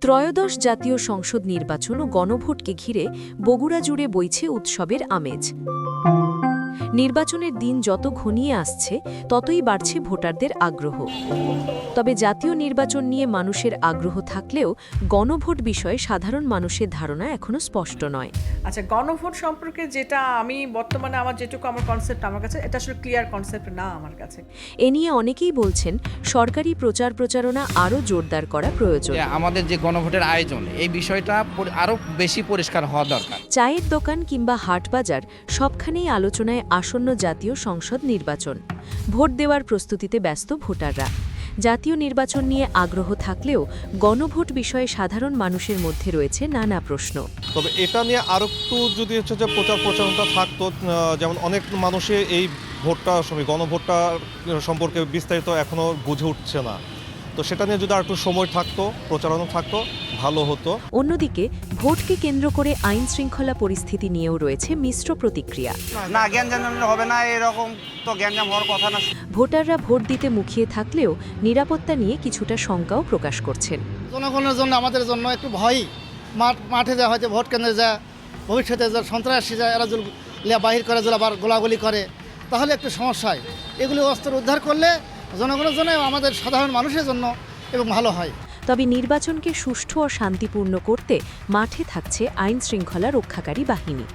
ত্রয়োদশ জাতীয় সংসদ নির্বাচন ও গণভোটকে ঘিরে বগুড়া জুড়ে বইছে উৎসবের আমেজ। নির্বাচনের দিন যত ঘনিয়ে আসছে ততই বাড়ছে ভোটারদের আগ্রহ। তবে জাতীয় নির্বাচন নিয়ে মানুষের আগ্রহ থাকলেও গণভোট বিষয়ে সাধারণ মানুষের ধারণা এখনো স্পষ্ট নয়। আচ্ছা, গণভোট সম্পর্কে যেটা আমি বর্তমানে আমার যেটুকু আমার কনসেপ্ট আমার কাছে এটা আসলে ক্লিয়ার কনসেপ্ট না আমার কাছে। এ নিয়ে অনেকেই বলছেন সরকারি প্রচারণা আরও জোরদার করা প্রয়োজন। আমাদের যে গণভোটের আয়োজন এই বিষয়টা আরও বেশি পরিষ্কার হওয়া দরকার। চায়ের দোকান কিংবা হাটবাজার সবখানেই আলোচনায় আসন্ন জাতীয় সংসদ নির্বাচন। ভোট দেওয়ার প্রস্তুতিতে ব্যস্ত ভোটাররা। জাতীয় নির্বাচন নিয়ে আগ্রহ থাকলেও গণভোট বিষয়ে সাধারণ মানুষের মধ্যে রয়েছে নানা প্রশ্ন। তবে এটা নিয়ে আরও একটু যদি হচ্ছে যে প্রচারণা থাকতো, যেমন অনেক মানুষে এই গণভোটটা সম্পর্কে বিস্তারিত এখনও বুঝে উঠছে না, তো সেটা নিয়ে যদি আর একটু সময় থাকতো, প্রচারণা থাকতো, ভালো হতো। অন্যদিকে ভোটকে কেন্দ্র করে আইন শৃঙ্খলা পরিস্থিতি নিয়েও রয়েছে মিশ্র প্রতিক্রিয়া। না, গ্যাঞ্জাম হবে না, এরকম তো গ্যাঞ্জাম হওয়ার কথা না। ভোটাররা ভোট দিতে মুখিয়ে থাকলেও নিরাপত্তা নিয়ে কিছুটা শঙ্কাও প্রকাশ করছেন। জনগণের জন্য আমাদের জন্য একটু ভয়ই। মাঠে যা হয়তো ভোট কেন্দ্রে যা ভবিষ্যতে যা সন্ত্রাসী যায় এরা বাহির করে আবার গোলাগুলি করে, তাহলে একটু সমস্যা হয়। এগুলি অস্ত্র উদ্ধার করলে জনগণের জন্য আমাদের সাধারণ মানুষের জন্য এবং ভালো হয়। তবে নির্বাচনকে সুষ্ঠু ও শান্তিপূর্ণ করতে মাঠে থাকছে আইন শৃঙ্খলা রক্ষাকারী বাহিনী।